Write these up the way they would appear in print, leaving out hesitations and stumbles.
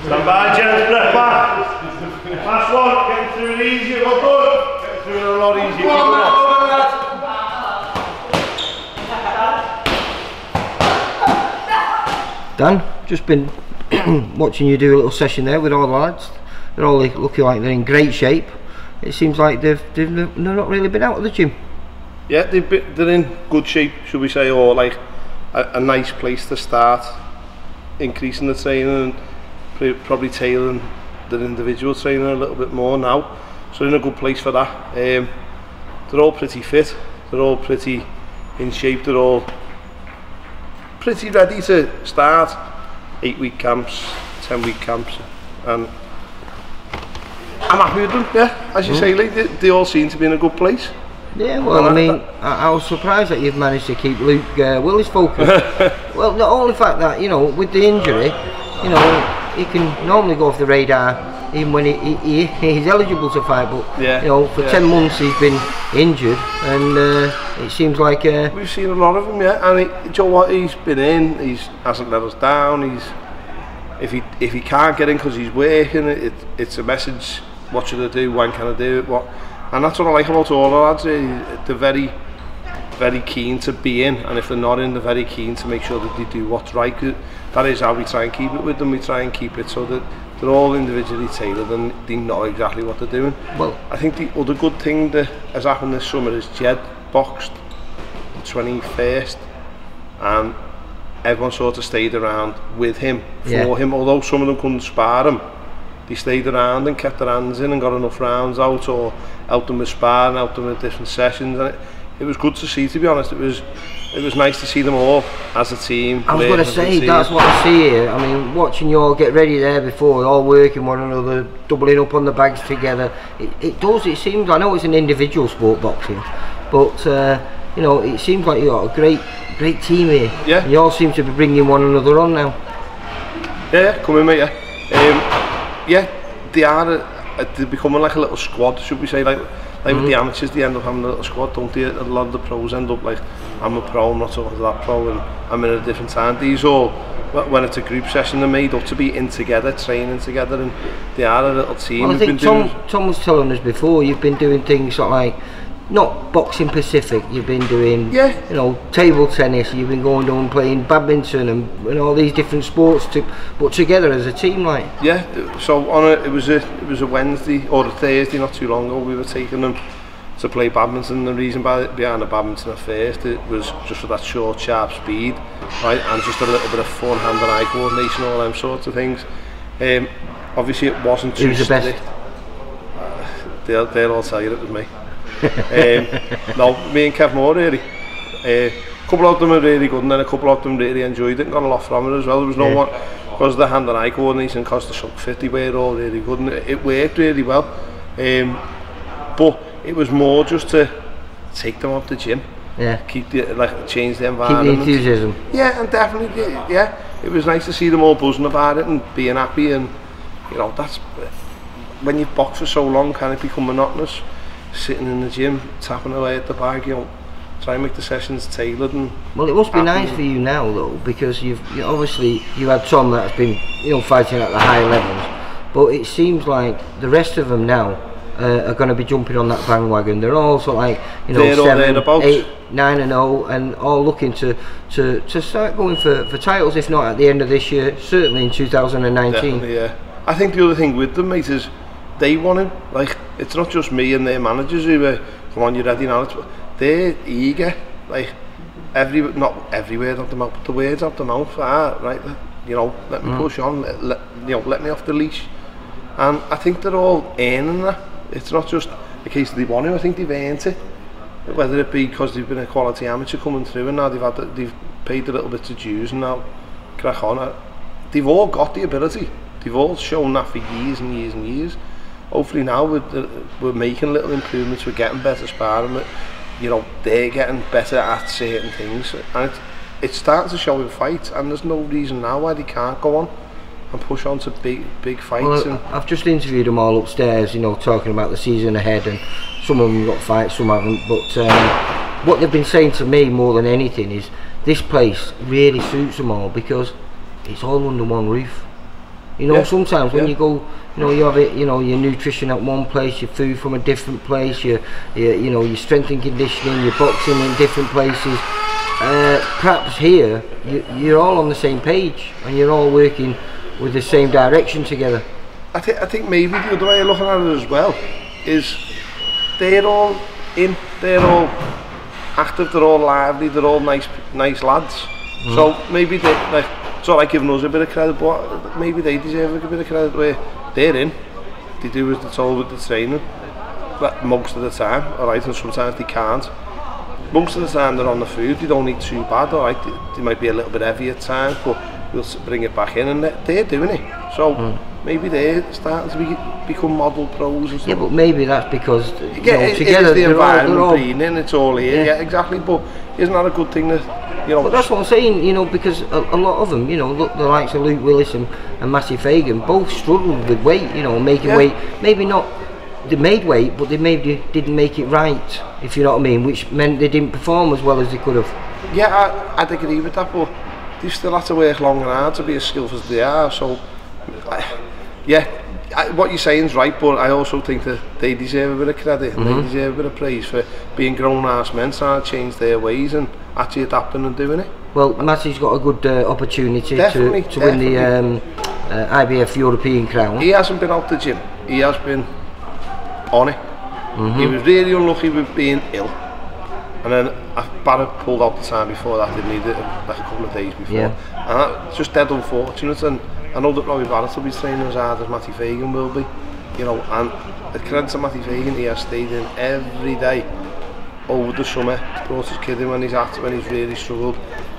Stand by, gents, breath back. Last one, getting through it easy, well done. Getting through it a lot easier. Dan, just been watching you do a little session there with all the lads. They're all looking like they're in great shape. It seems like they've not really been out of the gym. Yeah, they're in good shape, should we say, or like a nice place to start increasing the training and probably tailoring the individual training a little bit more now. So they're in a good place for that. They're all pretty fit, they're all pretty in shape, they're all pretty ready to start 8-week camps, 10-week camps, and I'm happy with them, yeah, as you say, like, they all seem to be in a good place. Yeah, well, I mean, I was surprised that you've managed to keep Luke Willis focused. Well, not only the fact that, you know, with the injury, you know, he can normally go off the radar even when he's eligible to fight, but, yeah, you know, for 10 months he's been injured, and it seems like... We've seen a lot of him, yeah, and you know what, he's been in, he hasn't let us down, if he can't get in because he's working, it's a message, what should I do, when can I do it, what... And that's what I like about all the lads. They're very, very keen to be in, and if they're not in, they're very keen to make sure that they do what's right. That is how we try and keep it with them. We try and keep it so that they're all individually tailored and they know exactly what they're doing. Well, I think the other good thing that has happened this summer is Jed boxed the 21st, and everyone sort of stayed around with him, for him. Although some of them couldn't spar him, they stayed around and kept their hands in and got enough rounds out, or helped them with sparring, helped them with different sessions, and it was good to see, to be honest. It was nice to see them all as a team. I was going to say, that's what I see here. I mean, watching you all get ready there before, all working one another, doubling up on the bags together, it seems, I know it's an individual sport, boxing, but you know, it seems like you've got a great team here. Yeah. You all seem to be bringing one another on now. Yeah, come in, mate, yeah, they're becoming like a little squad, should we say, like with the amateurs, they end up having a little squad, don't they? A lot of the pros end up like, I'm a pro, I'm not talking to that pro, and I'm in a different time. These all, when it's a group session, they're made up to be in together, training together, and they are a little team. Well, I think Tom was telling us before, you've been doing things sort of like, not boxing Pacific, you've been doing, you know, table tennis, you've been going down playing badminton and all these different sports, but together as a team, like. Yeah, so it was a Wednesday or a Thursday not too long ago, we were taking them to play badminton. The reason behind the badminton at first, it was just for that short, sharp speed, right, and just a little bit of fun, hand and eye coordination, all them sorts of things. Obviously it wasn't too strict. Who's the best? They'll all tell you it was me. No, me and Kev Moore really. A couple of them are really good, and then a couple of them really enjoyed it and got a lot from it as well. There was no one, because of the hand and eye coordination, because the shock fit, they were all really good, and it worked really well. But it was more just to take them off the gym, keep change the environment, keep the enthusiasm. Yeah, and definitely, yeah, it was nice to see them all buzzing about it and being happy, and you know, that's when you've boxed for so long, can it become monotonous? Sitting in the gym, tapping away at the bag, you know, try and make the sessions tailored. And well, it must be nice for you now though, because you obviously you had Tom that's been, you know, fighting at the high levels, but it seems like the rest of them now are going to be jumping on that bandwagon. They're all sort of like, you know, 7, 8, 9-0, and all looking to start going for titles, if not at the end of this year, certainly in 2019. Definitely, yeah. I think the other thing with them, mate, is they want him. Like, it's not just me and their managers who are, come on, you're ready now. They're eager. Like, not every word of the mouth, but the words of the mouth are, right, you know, let me push on, let me off the leash. And I think they're all earning that. It's not just a case that they want to, I think they've earned it. Whether it be because they've been a quality amateur coming through, and now they've paid a little bit of dues, and now crack on. They've all got the ability. They've all shown that for years and years and years. Hopefully now we're making little improvements, we're getting better sparring, you know, they're getting better at certain things, and it's starting to show in fights, and there's no reason now why they can't go on and push on to big fights. Well, I've just interviewed them all upstairs, you know, talking about the season ahead, and some of them got fights, some haven't, but what they've been saying to me more than anything is this place really suits them all because it's all under one roof. You know, sometimes when you go, you know, you have it, you know, your nutrition at one place, your food from a different place, you know, your strength and conditioning, your boxing in different places. Perhaps here, you're all on the same page and you're all working with the same direction together. I think maybe the other way of looking at it as well is they're all in, they're all active, they're all lively, they're all nice lads. So maybe they, like, it's all right giving us a bit of credit, but maybe they deserve a bit of credit where they're in. They do as they're told with the training, but most of the time, alright, and sometimes they can't. Most of the time they're on the food, they don't eat too bad, alright, they might be a little bit heavy at times, but we'll bring it back in and they're doing it. So maybe they're starting to become model pros and stuff. Yeah, but maybe that's because together it's the environment breeding in, it's all here, yeah, exactly, but isn't that a good thing that, you know? But that's what I'm saying, you know, because a lot of them, you know, look, the likes of Luke Willis and Matty Fagan both struggled with weight, you know, making weight, maybe not, they made weight, but they maybe didn't make it right, if you know what I mean, which meant they didn't perform as well as they could have. Yeah, I'd agree with that, but they still have to work long and hard to be as skillful as they are, so, yeah, what you're saying is right, but I also think that they deserve a bit of credit, and they deserve a bit of praise for being grown-ass men trying to change their ways and actually adapting and doing it. Well, Matty's got a good opportunity to win the IBF European crown. He hasn't been out the gym, he has been on it. He was really unlucky with being ill, and then Barrett pulled out the time before that, didn't he, like a couple of days before, and that's just dead unfortunate. And I know that Robbie Barrett will be training as hard as Matty Fagan will be, you know, and the credit to Matty Fagan, he has stayed in every day over the summer, brought his kid in when he's really struggled,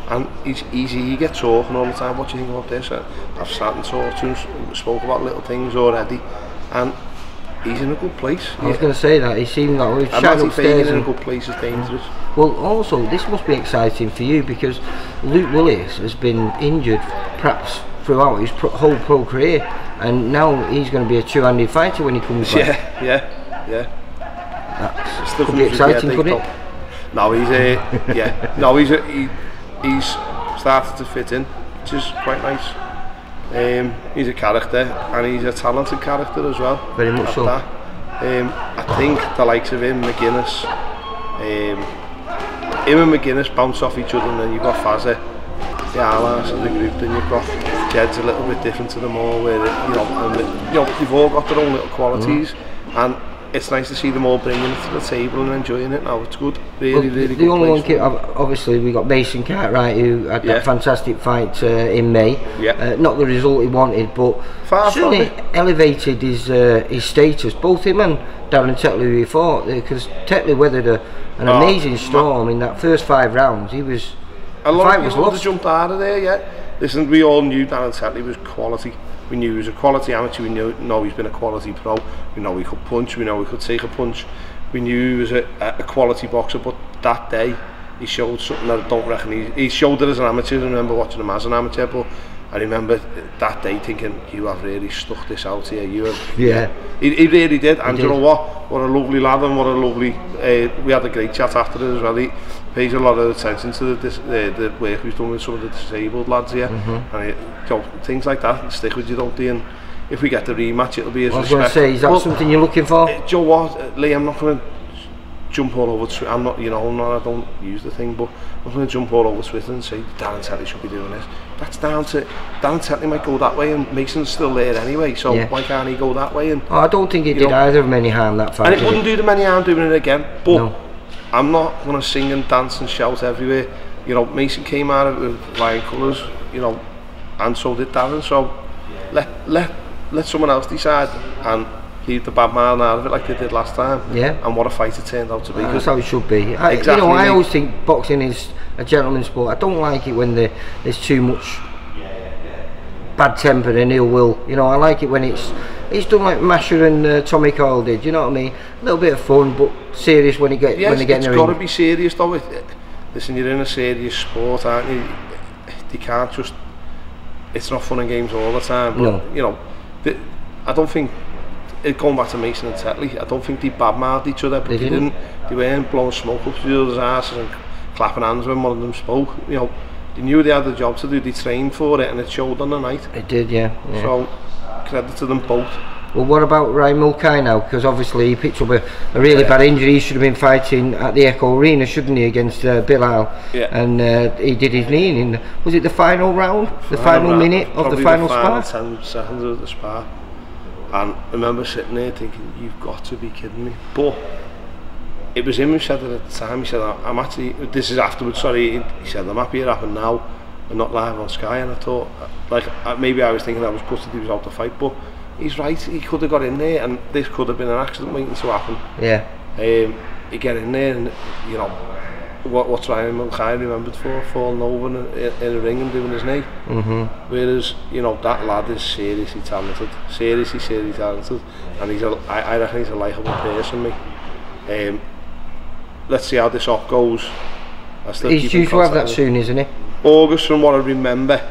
and he's easy, he gets talking all the time, what do you think about this? I've sat and talked to him, spoke about little things already, and he's in a good place. I was going to say that, he seemed like we've chatted upstairs. In a good place is dangerous. Well, also, this must be exciting for you because Luke Willis has been injured perhaps throughout his whole pro career, and now he's going to be a two-handed fighter when he comes back. Yeah. That could be exciting, couldn't it? No, he's started to fit in, which is quite nice. He's a character, and he's a talented character as well. Very much so. I think the likes of him, McGuinness, and McGuinness bounce off each other, and then you've got Fazza, the Arlas of the group, then you've got Jed's a little bit different to them all, where they've all got their own little qualities, and it's nice to see them all bringing it to the table and enjoying it now. It's good, really good. The only one, obviously, we got Mason Cartwright, who had that fantastic fight in May. Not the result he wanted, but certainly elevated his status. Both him and Darren Tetley, who he fought, because Tetley weathered an amazing storm in that first 5 rounds. He was. A lot of people jumped out of there, Listen, we all knew Darren Tetley was quality. We knew he was a quality amateur, we know he's been a quality pro, we know he could punch, we know he could take a punch, we knew he was a quality boxer, but that day he showed something that I don't reckon he showed it as an amateur. I remember watching him as an amateur, but I remember that day thinking, you have really stuck this out here, you have, he really did, and you know what a lovely lad, and what a lovely, we had a great chat after it as well. He pays a lot of attention to the work we've done with some of the disabled lads here, and things like that stick with you, don't they? And if we get the rematch, it'll be as respect. I was going to say, is that something you're looking for? Do you know what, Lee, I'm not going to jump all over Twitter. I'm not, you know, I don't use the thing, but I'm going to jump all over Twitter and say Darren Tetley should be doing this. That's down to Darren Tetley might go that way, and Mason's still there anyway, so why can't he go that way? And I don't think it did either of them any harm, that fight. And it wouldn't do them any harm doing it again, but I'm not going to sing and dance and shout everywhere. You know, Mason came out of it with flying colours, you know, and so did Darren, so let someone else decide and leave the bad man out of it like they did last time. And what a fight it turned out to be. That's how it should be. Exactly. You know, I always think boxing is a gentleman's sport. I don't like it when there's too much bad temper and ill will. You know, I like it when it's done like Masher and Tommy Coyle did. You know what I mean? A little bit of fun, but serious when they get in the ring. It's got to be serious though. Listen, you're in a serious sport, aren't you? You can't just. It's not fun and games all the time. But, you know, I don't think. Going back to Mason and Tetley, I don't think they badmouthed each other, but they weren't blowing smoke up each other's asses and clapping hands when one of them spoke. You know, they knew they had the job to do, they trained for it, and it showed on the night. It did, yeah. So, credit to them both. Well, what about Ryan Mulcahy now? Because obviously he picked up a really bad injury. He should have been fighting at the Echo Arena, shouldn't he, against Bilal? Yeah. And he did his knee in, was it the final round? The final minute of the final spar? 10 seconds of the spar. And I remember sitting there thinking, you've got to be kidding me. But it was him who said it at the time. He said, I'm actually, this is afterwards, sorry, he said, I'm happy it happened now and not live on Sky. And I thought, like, maybe I was thinking that was because he was out the fight, but he's right, he could have got in there and this could have been an accident waiting to happen. Yeah. You get in there and, you know, what's Ryan Mulcahy remembered for? Falling over in a ring and doing his knee. Whereas, you know, that lad is seriously talented. Seriously talented. And I reckon he's a likeable person, mate. Let's see how this off goes. He's due to have that soon, isn't he? August, from what I remember.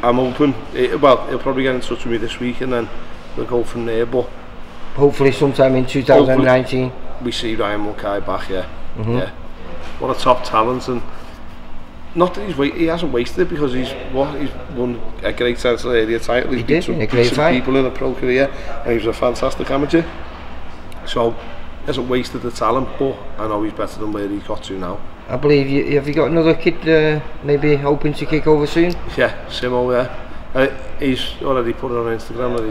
I'm hoping, well, he'll probably get in touch with me this week and then we'll go from there, but hopefully sometime in 2019 we see Ryan Mulcahy back. Yeah. What a top talent, and not that he hasn't wasted it, because he's won a great Central Area title. He's beat some people in a pro career, and he was a fantastic amateur, so he hasn't wasted the talent, but I know he's better than where he's got to now. I believe have you got another kid maybe hoping to kick over soon? Yeah, Simo, yeah. He's already put it on Instagram that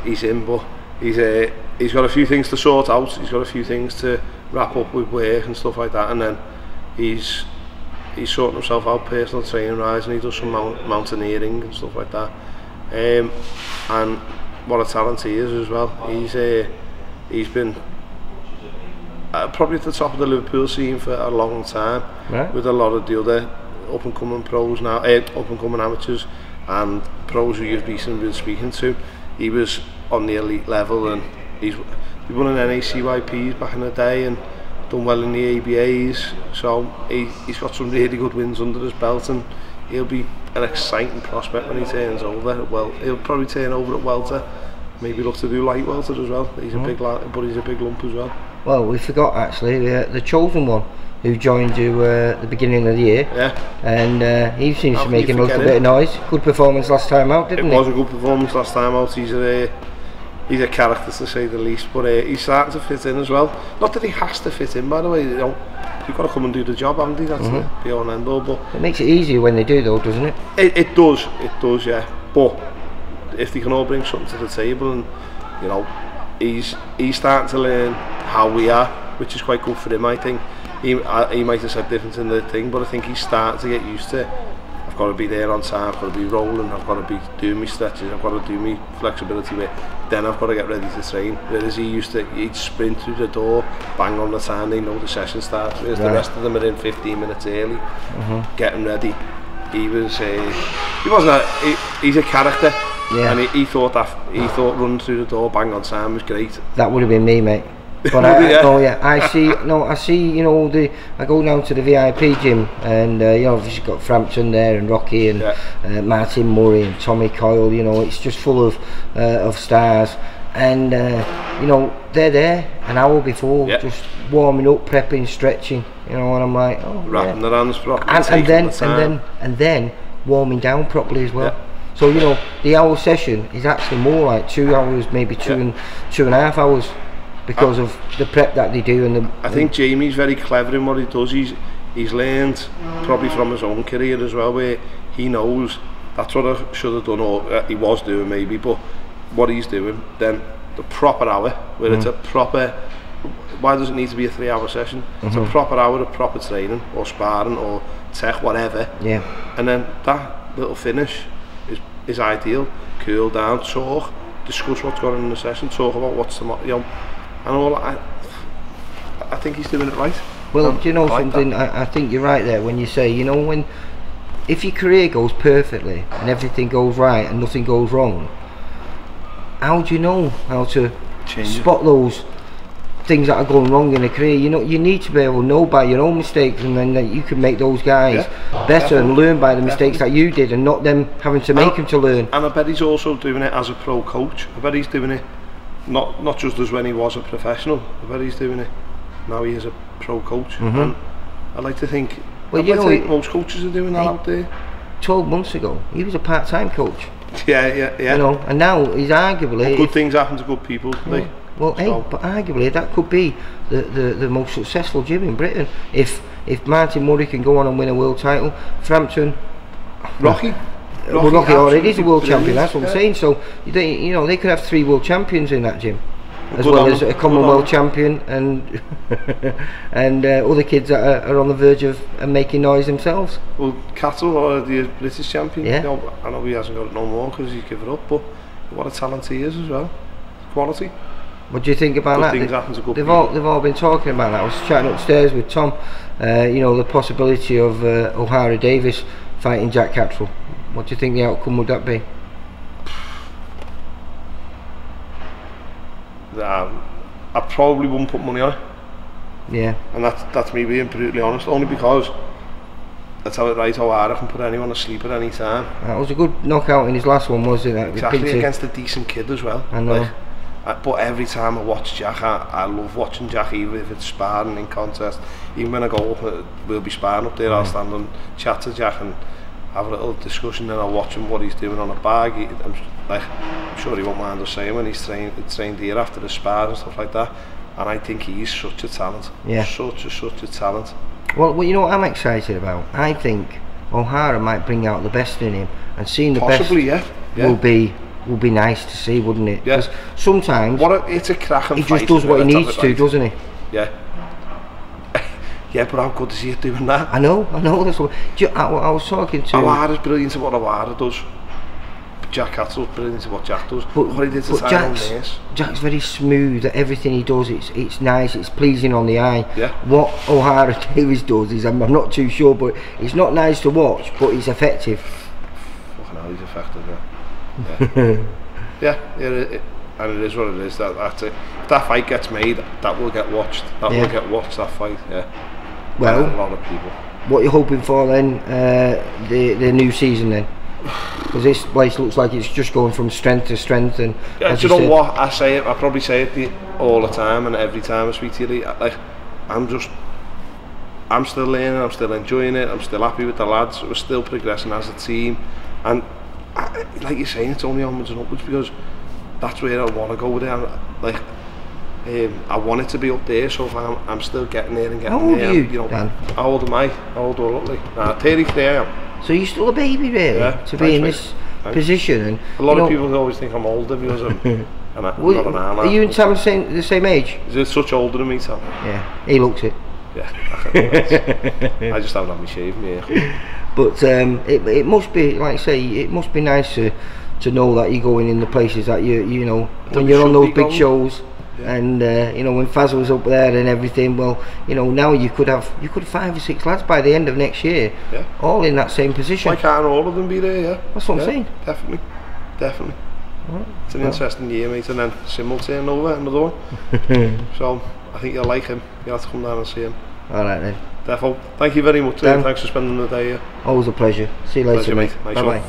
he's in, but he's got a few things to sort out. He's got a few things to wrap up with work and stuff like that, and then he's sorting himself out personal training wise, and he does some mountaineering and stuff like that. And what a talent he is as well. He's been probably at the top of the Liverpool scene for a long time, with a lot of the other up and coming pros now, up and coming amateurs and pros who you've recently been speaking to. He was on the elite level, and he won an NACYPs back in the day and done well in the ABAs, so he's got some really good wins under his belt, and he'll be an exciting prospect when he turns over. Well, he'll probably turn over at welter, maybe look to do light welter as well. He's a big lad, but he's a big lump as well. Well, we forgot actually the chosen one who joined you at the beginning of the year. Yeah. And he seems to be making a little bit of noise. Good performance last time out, didn't he? It was a good performance last time out. He's a character, to say the least, but he's starting to fit in as well. Not that he has to fit in, by the way. You know, you've got to come and do the job, haven't you? That's the be all and end all. But it makes it easier when they do, though, doesn't it? It does, yeah. But if they can all bring something to the table, and you know, he's starting to learn how we are, which is quite good for him, I think. He might have said different in the thing, but I think he's starting to get used to, I've got to be there on time, I've got to be rolling, I've got to be doing my stretches, I've got to do my flexibility bit, then I've got to get ready to train. Whereas he'd sprint through the door, bang on the time, they know the session starts, whereas the rest of them are in 15 minutes early, getting ready. He's a character, and he thought running through the door, bang on time was great. That would have been me, mate. But I see. You know, I go down to the VIP gym, and you know, obviously got Frampton there, and Rocky, and Martin Murray, and Tommy Coyle. You know, it's just full of stars, and you know, they're there an hour before, just warming up, prepping, stretching. You know, and I'm like, wrapping their hands properly, and then warming down properly as well. So you know, the hour session is actually more like 2 hours, maybe two and a half hours. Because of the prep that they do, and I think Jamie's very clever in what he does. He's learned probably from his own career as well, where he knows that's what I should have done, or he was doing maybe, but what he's doing, then the proper hour, where it's a proper, why does it need to be a 3 hour session? It's a proper hour of proper training, or sparring, or tech, whatever, and then that little finish is ideal. Cool down, talk, discuss what's going on in the session, talk about what's the, you know, and all. I think he's doing it right. Well, do you know something? I think you're right there when you say, you know, if your career goes perfectly and everything goes right and nothing goes wrong, how do you know how to spot those things that are going wrong in a career? You know, you need to be able to know by your own mistakes, and then you can make those guys better and learn by the mistakes that you did, and not them having to make them to learn. And I bet he's also doing it as a pro coach. I bet he's doing it not just as when he was a professional. I bet he's doing it now he is a pro coach, and I'd like to think, Well, most coaches are doing that out there. 12 months ago, he was a part-time coach. Yeah. You know, and now he's arguably... Well, good things happen to good people, yeah. Well, so. Hey, but arguably that could be the most successful gym in Britain. If Martin Murray can go on and win a world title, Frampton... Rocky already is a world champion, that's what I'm saying. So, you know, they could have 3 world champions in that gym. As well as a Commonwealth champion and and other kids that are on the verge of making noise themselves. Well, Cattle or the British champion. Yeah. You know, I know he hasn't got it no more because he's given up, but what a talent he is as well. Quality. What do you think about that? Things happen to good they've all been talking about that. I was chatting upstairs with Tom. You know, the possibility of O'Hara Davis fighting Jack Cattrall. What do you think the outcome would that be? I probably wouldn't put money on it. Yeah. And that's me being brutally honest, only because that's how it right O'Hara can put anyone asleep at any time. That was a good knockout in his last one, wasn't it? Exactly, against a decent kid as well. I know. But every time I watch Jack, I love watching Jack, even if it's sparring in contest. Even when I go up, we'll be sparring up there, I'll stand and chat to Jack and have a little discussion, and I'll watch him what he's doing on a bag. I'm sure he won't mind us saying when he's trained here after the spar and stuff like that. And I think he's such a talent. Yeah. Such a talent. Well, you know what I'm excited about? I think O'Hara might bring out the best in him, and seeing the possibly, best yeah. will be nice to see, wouldn't it? Yeah. Sometimes it's a cracking he just does what he needs to, doesn't he? Yeah. Yeah, but how good is he at doing that? I know. That's what I was talking to. O'Hara's brilliant at what O'Hara does. Jack Cattrall's brilliant at what Jack does. But what he did to Jack's very smooth at everything he does. It's nice. It's pleasing on the eye. Yeah. What O'Hara Davis does is I'm not too sure, but it's not nice to watch. But it's effective. Fucking hell, he's effective. Yeah. And it is what it is. That's it. If that fight gets made, that will get watched. That fight. Yeah. Well, a lot of people. What are you hoping for then? The new season then? Because this place looks like it's just going from strength to strength. And yeah, do you know what? I probably say it all the time, and every time I speak to you, I'm still learning, I'm still enjoying it, I'm still happy with the lads, we're still progressing as a team, and like you're saying, it's only onwards and upwards, because that's where I want to go with it. I want it to be up there, so if I'm still getting there and getting there. How old are you, Dan? How old am I? How old are you? Nah, 33 I am. So you're still a baby, really, to be in this position. And a lot of people always think I'm older because I'm not an arm. Are you and Tom the same age? Is such older than me, Tom? Yeah, he looks it. Yeah, I just haven't had my shave, yeah. But it must be, like I say, it must be nice to know that you're going in the places that you know when you're on those big shows. Yeah. And you know, when Faz was up there and everything, well, you know, now you could have 5 or 6 lads by the end of next year, all in that same position. Why can't all of them be there? Yeah, that's what I'm saying. Definitely. Right. It's an interesting year, mate, and then Sim turn over another one. So I think you'll like him. You'll have to come down and see him. All right then. Defo. Thank you very much. Thanks for spending the day here. Always a pleasure. See you later, mate. Bye bye.